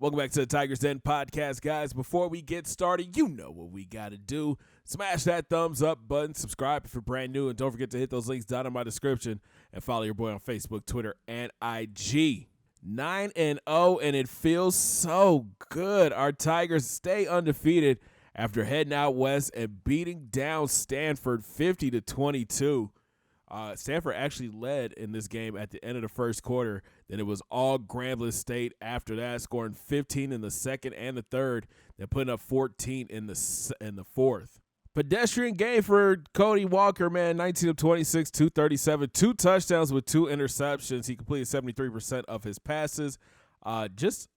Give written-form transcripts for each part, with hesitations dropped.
Welcome back to the Tigers Den podcast, guys. Before we get started, you know what we got to do. Smash that thumbs up button, subscribe if you're brand new, and don't forget to hit those links down in my description and follow your boy on Facebook, Twitter, and IG. 9-0, and it feels so good. Our Tigers stay undefeated after heading out west and beating down Stanford 50-22. Stanford actually led in this game at the end of the first quarter. Then it was all Grambling State after that, scoring 15 in the second and the third, then putting up 14 in the fourth. Pedestrian game for Cody Walker, man. 19 of 26, 237, 2 touchdowns with 2 interceptions. He completed 73% of his passes, just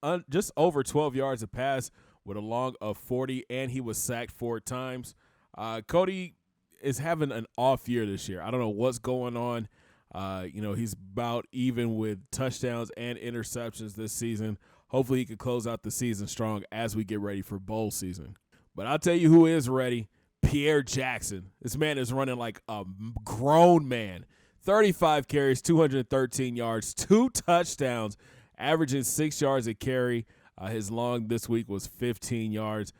over 12 yards a pass with a long of 40, and he was sacked 4 times. Cody is having an off year this year. I don't know what's going on. He's about even with touchdowns and interceptions this season. Hopefully he can close out the season strong as we get ready for bowl season. But I'll tell you who is ready. Pierre Jackson. This man is running like a grown man. 35 carries, 213 yards, 2 touchdowns, averaging 6 yards a carry. His long this week was 15 yards.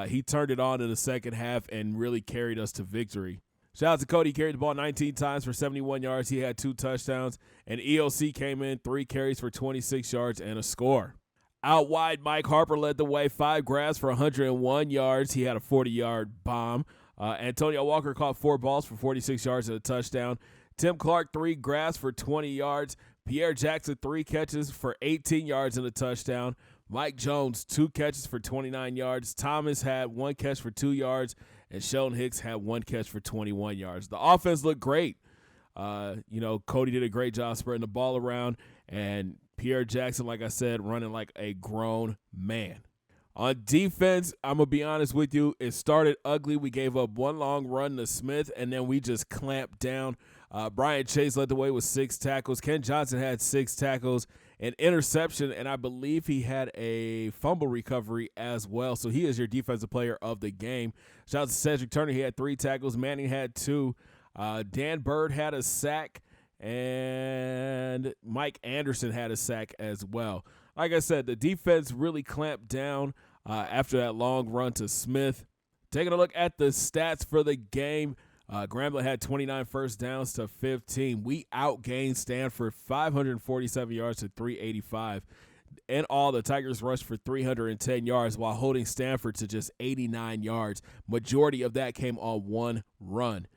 He turned it on in the second half and really carried us to victory. Shout out to Cody. He carried the ball 19 times for 71 yards. He had 2 touchdowns. And EOC came in, 3 carries for 26 yards and a score. Out wide, Mike Harper led the way, 5 grabs for 101 yards. He had a 40-yard bomb. Antonio Walker caught 4 balls for 46 yards and a touchdown. Tim Clark, 3 grabs for 20 yards. Pierre Jackson, 3 catches for 18 yards and a touchdown. Mike Jones, 2 catches for 29 yards. Thomas had 1 catch for 2 yards. And Sheldon Hicks had 1 catch for 21 yards. The offense looked great. Cody did a great job spreading the ball around. And Pierre Jackson, like I said, running like a grown man. On defense, I'm going to be honest with you, it started ugly. We gave up 1 long run to Smith, and then we just clamped down. Brian Chase led the way with 6 tackles. Ken Johnson had 6 tackles, an interception, and I believe he had a fumble recovery as well. So he is your defensive player of the game. Shout out to Cedric Turner. He had 3 tackles. Manning had 2. Dan Bird had a sack, and Mike Anderson had a sack as well. Like I said, the defense really clamped down after that long run to Smith. Taking a look at the stats for the game, Grambling had 29 first downs to 15. We outgained Stanford 547 yards to 385. In all, the Tigers rushed for 310 yards while holding Stanford to just 89 yards. Majority of that came on 1 run.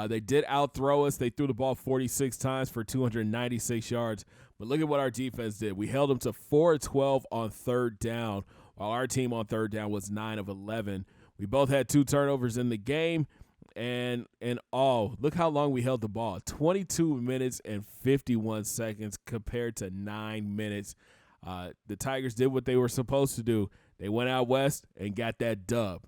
They did outthrow us. They threw the ball 46 times for 296 yards. But look at what our defense did. We held them to 4 of 12 on 3rd down, while our team on 3rd down was 9 of 11. We both had 2 turnovers in the game. And in all, look how long we held the ball. 22 minutes and 51 seconds compared to 9 minutes. The Tigers did what they were supposed to do. They went out west and got that dub.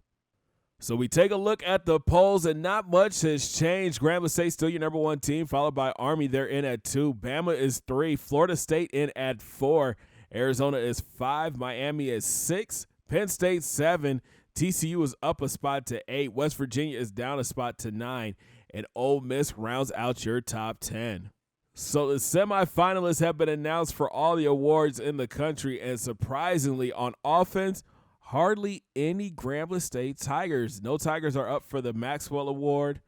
So we take a look at the polls, and not much has changed. Grambling State still your number 1 team, followed by Army. They're in at 2. Bama is 3. Florida State in at 4. Arizona is 5. Miami is 6. Penn State 7. TCU is up a spot to 8. West Virginia is down a spot to 9. And Ole Miss rounds out your top 10. So the semifinalists have been announced for all the awards in the country, and surprisingly, on offense, hardly any Grambling State Tigers. No Tigers are up for the Maxwell Award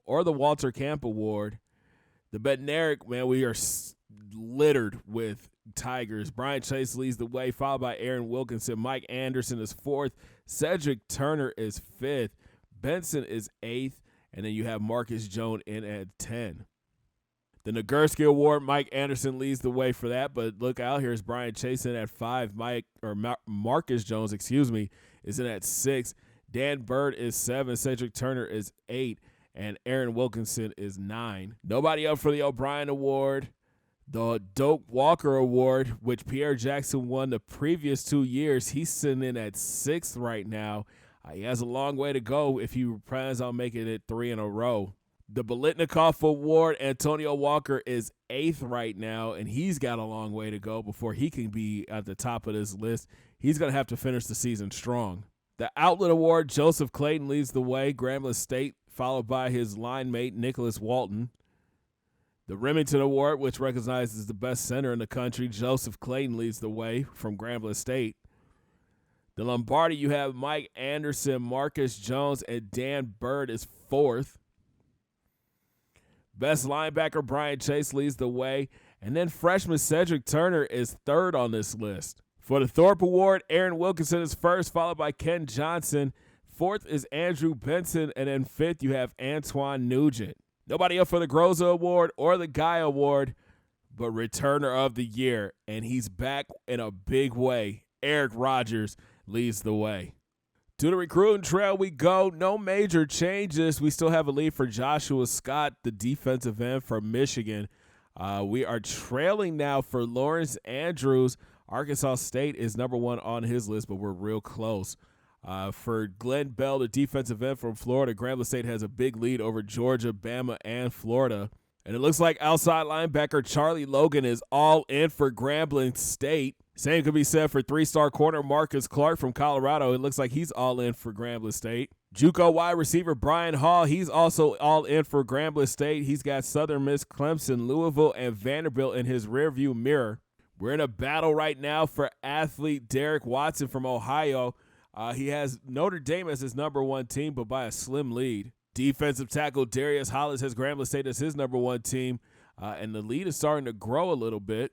or the Walter Camp Award. The Bednarik, man, we are littered with Tigers. Brian Chase leads the way, followed by Aaron Wilkinson. Mike Anderson is 4th. Cedric Turner is 5th. Benson is 8th. And then you have Marcus Jones in at 10. The Nagurski Award, Mike Anderson leads the way for that, but look out, here's Brian Chase in at 5. Marcus Jones, is in at 6. Dan Bird is 7. Cedric Turner is 8. And Aaron Wilkinson is 9. Nobody up for the O'Brien Award. The Doak Walker Award, which Pierre Jackson won the previous 2 years, he's sitting in at 6th right now. He has a long way to go if he plans on making it 3 in a row. The Bolitnikoff Award, Antonio Walker is 8th right now, and he's got a long way to go before he can be at the top of this list. He's going to have to finish the season strong. The Outlet Award, Joseph Clayton leads the way, Grambling State, followed by his line mate, Nicholas Walton. The Remington Award, which recognizes the best center in the country, Joseph Clayton leads the way from Grambling State. The Lombardi, you have Mike Anderson, Marcus Jones, and Dan Bird is fourth. Best linebacker, Brian Chase, leads the way. And then freshman Cedric Turner is third on this list. For the Thorpe Award, Aaron Wilkinson is first, followed by Ken Johnson. Fourth is Andrew Benson, and then fifth you have Antoine Nugent. Nobody up for the Groza Award or the Guy Award, but Returner of the Year, and he's back in a big way. Eric Rogers leads the way. To the recruiting trail we go. No major changes. We still have a lead for Joshua Scott, the defensive end from Michigan. We are trailing now for Lawrence Andrews. Arkansas State is number one on his list, but we're real close. For Glenn Bell, the defensive end from Florida, Grambling State has a big lead over Georgia, Bama, and Florida. And it looks like outside linebacker Charlie Logan is all in for Grambling State. Same could be said for three-star corner Marcus Clark from Colorado. It looks like he's all in for Grambling State. JUCO wide receiver Brian Hall, he's also all in for Grambling State. He's got Southern Miss, Clemson, Louisville, and Vanderbilt in his rearview mirror. We're in a battle right now for athlete Derek Watson from Ohio. He has Notre Dame as his number one team, but by a slim lead. Defensive tackle Darius Hollis has Grambling State as his number one team, and the lead is starting to grow a little bit.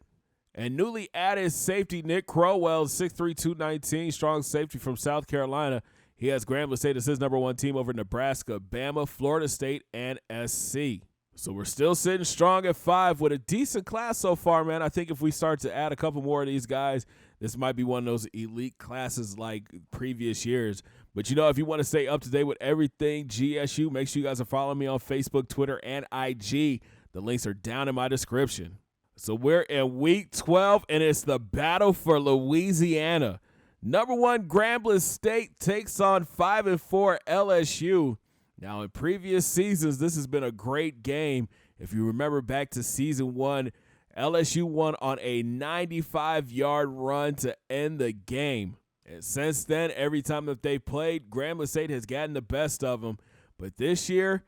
And newly added safety Nick Crowell, 6'3", 219, strong safety from South Carolina. He has Grambling State as his number one team over Nebraska, Bama, Florida State, and SC. So we're still sitting strong at 5 with a decent class so far, man. I think if we start to add a couple more of these guys, this might be one of those elite classes like previous years. But, if you want to stay up to date with everything GSU, make sure you guys are following me on Facebook, Twitter, and IG. The links are down in my description. So we're in week 12, and it's the battle for Louisiana. Number one, Grambling State takes on 5-4 LSU. Now, in previous seasons, this has been a great game. If you remember back to season 1, LSU won on a 95-yard run to end the game. And since then, every time that they played, Grambling State has gotten the best of them. But this year,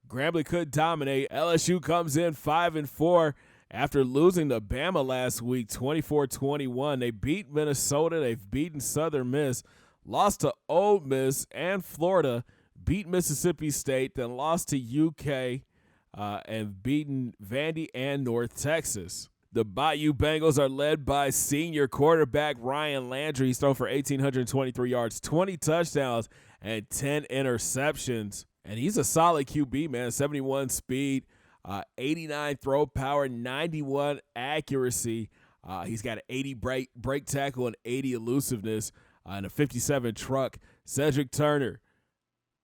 Grambling could dominate. LSU comes in 5-4 after losing to Bama last week, 24-21. They beat Minnesota. They've beaten Southern Miss, lost to Ole Miss and Florida, beat Mississippi State, then lost to UK, and beaten Vandy and North Texas. The Bayou Bengals are led by senior quarterback Ryan Landry. He's thrown for 1,823 yards, 20 touchdowns, and 10 interceptions. And he's a solid QB, man. 71 speed, 89 throw power, 91 accuracy. He's got an 80 break tackle and 80 elusiveness, and a 57 truck. Cedric Turner,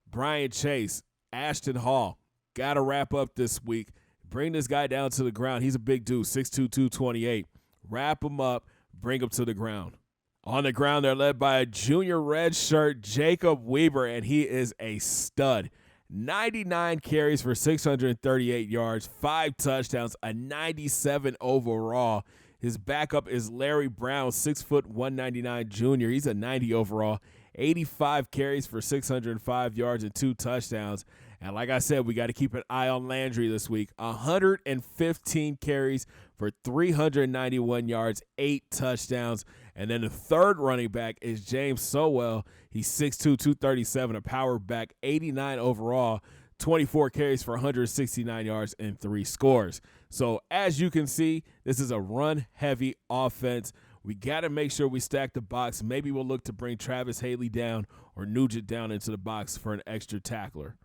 Brian Chase, Ashton Hall. Got to wrap up this week. Bring this guy down to the ground. He's a big dude, 6'2", 228. Wrap him up, bring him to the ground. On the ground, they're led by a junior redshirt, Jacob Weber, and he is a stud. 99 carries for 638 yards, 5 touchdowns, a 97 overall. His backup is Larry Brown, 6', 199 junior. He's a 90 overall, 85 carries for 605 yards and 2 touchdowns. And like I said, we got to keep an eye on Landry this week. 115 carries for 391 yards, 8 touchdowns. And then the third running back is James Sowell. He's 6'2", 237, a power back, 89 overall, 24 carries for 169 yards and 3 scores. So as you can see, this is a run-heavy offense. We got to make sure we stack the box. Maybe we'll look to bring Travis Haley down or Nugent down into the box for an extra tackler.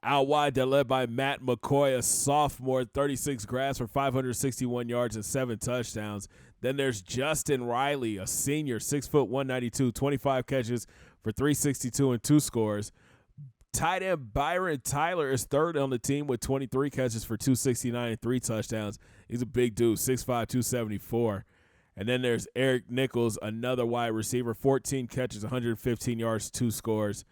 Out wide, they're led by Matt McCoy, a sophomore, 36 grabs for 561 yards and 7 touchdowns. Then there's Justin Riley, a senior, 6', 192, 25 catches for 362 and 2 scores. Tight end Byron Tyler is third on the team with 23 catches for 269 and 3 touchdowns. He's a big dude, 6'5", 274. And then there's Eric Nichols, another wide receiver, 14 catches, 115 yards, 2 scores.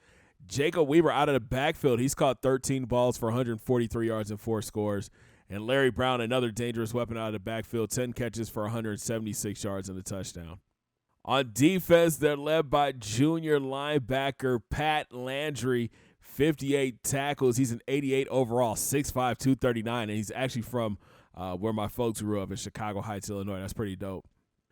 Jacob Weaver out of the backfield. He's caught 13 balls for 143 yards and 4 scores. And Larry Brown, another dangerous weapon out of the backfield, 10 catches for 176 yards and a touchdown. On defense, they're led by junior linebacker Pat Landry, 58 tackles. He's an 88 overall, 6'5", 239, and he's actually from where my folks grew up in Chicago Heights, Illinois. That's pretty dope.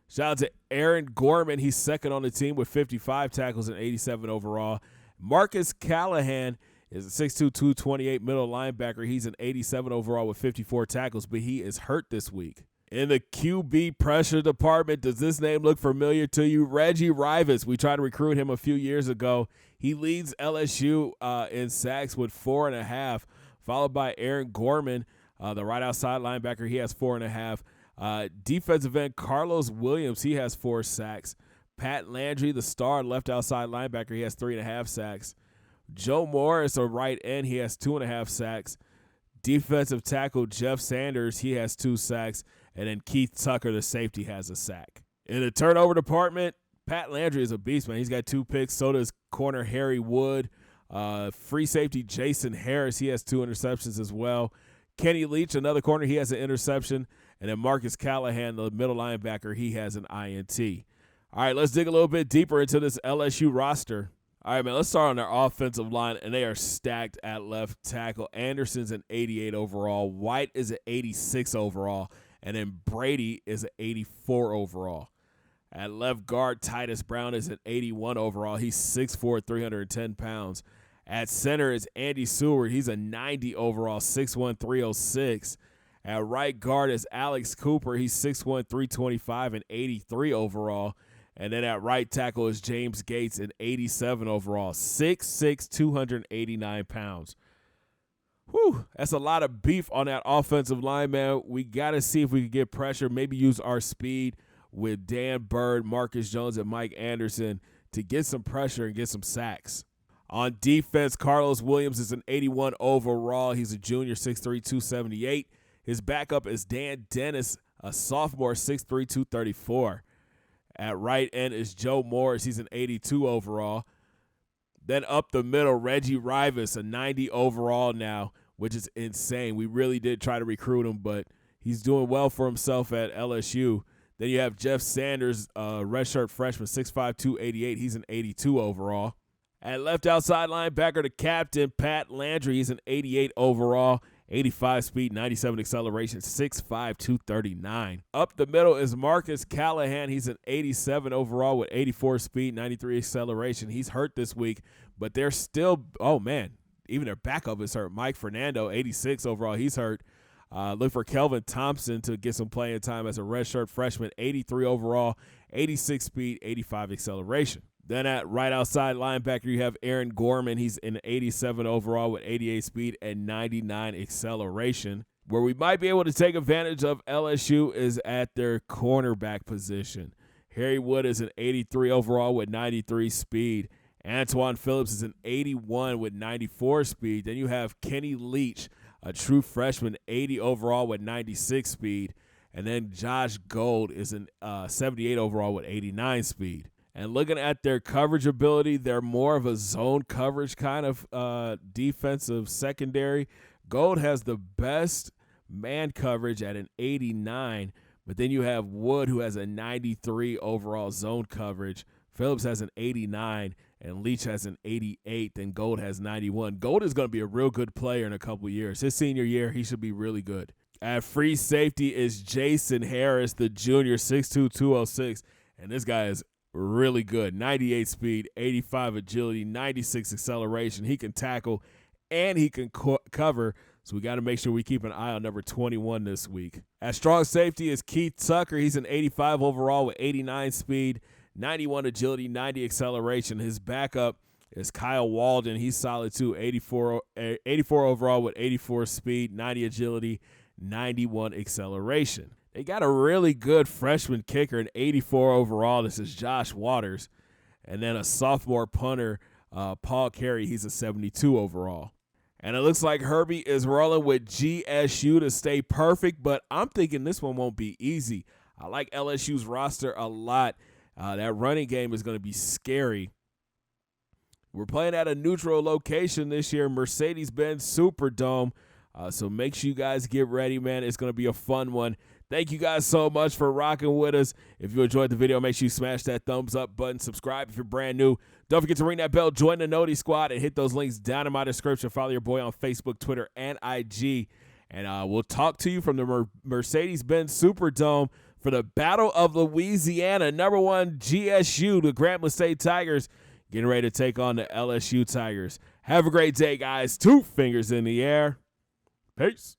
Shout out to Aaron Gorman. He's second on the team with 55 tackles and 87 overall. Marcus Callahan is a 6'2", 228 middle linebacker. He's an 87 overall with 54 tackles, but he is hurt this week. In the QB pressure department, does this name look familiar to you? Reggie Rivas. We tried to recruit him a few years ago. He leads LSU in sacks with 4.5, followed by Aaron Gorman, the right outside linebacker. He has 4.5. Defensive end Carlos Williams, he has 4 sacks. Pat Landry, the star left outside linebacker, he has 3.5 sacks. Joe Morris, a right end, he has 2.5 sacks. Defensive tackle Jeff Sanders, he has 2 sacks. And then Keith Tucker, the safety, has a sack. In the turnover department, Pat Landry is a beast, man. He's got 2 picks. So does corner Harry Wood. Free safety Jason Harris, he has 2 interceptions as well. Kenny Leach, another corner, he has an interception. And then Marcus Callahan, the middle linebacker, he has an INT. All right, let's dig a little bit deeper into this LSU roster. All right, man, let's start on their offensive line, and they are stacked at left tackle. Anderson's an 88 overall. White is an 86 overall. And then Brady is an 84 overall. At left guard, Titus Brown is an 81 overall. He's 6'4", 310 pounds. At center is Andy Seward. He's a 90 overall, 6'1", 306. At right guard is Alex Cooper. He's 6'1", 325 and 83 overall. And then at right tackle is James Gates, an 87 overall, 6'6", 289 pounds. Whew, that's a lot of beef on that offensive line, man. We got to see if we can get pressure, maybe use our speed with Dan Bird, Marcus Jones, and Mike Anderson to get some pressure and get some sacks. On defense, Carlos Williams is an 81 overall. He's a junior, 6'3", 278. His backup is Dan Dennis, a sophomore, 6'3", 234. At right end is Joe Morris. He's an 82 overall. Then up the middle, Reggie Rivas, a 90 overall now, which is insane. We really did try to recruit him, but he's doing well for himself at LSU. Then you have Jeff Sanders, redshirt freshman, 6'5", 288. He's an 82 overall. At left outside linebacker, the captain, Pat Landry. He's an 88 overall, 85 speed, 97 acceleration, 6'5", 239. Up the middle is Marcus Callahan. He's an 87 overall with 84 speed, 93 acceleration. He's hurt this week, but they're still, oh, man, even their backup is hurt. Mike Fernando, 86 overall. He's hurt. Look for Kelvin Thompson to get some playing time as a redshirt freshman, 83 overall, 86 speed, 85 acceleration. Then at right outside linebacker, you have Aaron Gorman. He's an 87 overall with 88 speed and 99 acceleration. Where we might be able to take advantage of LSU is at their cornerback position. Harry Wood is an 83 overall with 93 speed. Antoine Phillips is an 81 with 94 speed. Then you have Kenny Leach, a true freshman, 80 overall with 96 speed. And then Josh Gold is an 78 overall with 89 speed. And looking at their coverage ability, they're more of a zone coverage kind of defensive secondary. Gold has the best man coverage at an 89, but then you have Wood, who has a 93 overall zone coverage. Phillips has an 89, and Leach has an 88, then Gold has 91. Gold is going to be a real good player in a couple years. His senior year, he should be really good. At free safety is Jason Harris, the junior, 6'2", 206, and this guy is really good. 98 speed, 85 agility, 96 acceleration. He can tackle and he can cover, so we got to make sure we keep an eye on number 21 this week. At strong safety is Keith Tucker. He's an 85 overall with 89 speed, 91 agility, 90 acceleration. His backup is Kyle Walden. He's solid too, 84 overall with 84 speed, 90 agility, 91 acceleration. They got a really good freshman kicker, an 84 overall. This is Josh Waters. And then a sophomore punter, Paul Carey. He's a 72 overall. And it looks like Herbie is rolling with GSU to stay perfect, but I'm thinking this one won't be easy. I like LSU's roster a lot. That running game is going to be scary. We're playing at a neutral location this year, Mercedes-Benz Superdome. So make sure you guys get ready, man. It's going to be a fun one. Thank you guys so much for rocking with us. If you enjoyed the video, make sure you smash that thumbs up button. Subscribe if you're brand new. Don't forget to ring that bell, join the Noti Squad, and hit those links down in my description. Follow your boy on Facebook, Twitter, and IG. And we'll talk to you from the Mercedes-Benz Superdome for the Battle of Louisiana. Number 1 GSU, the Grambling State Tigers, getting ready to take on the LSU Tigers. Have a great day, guys. 2 fingers in the air. Peace.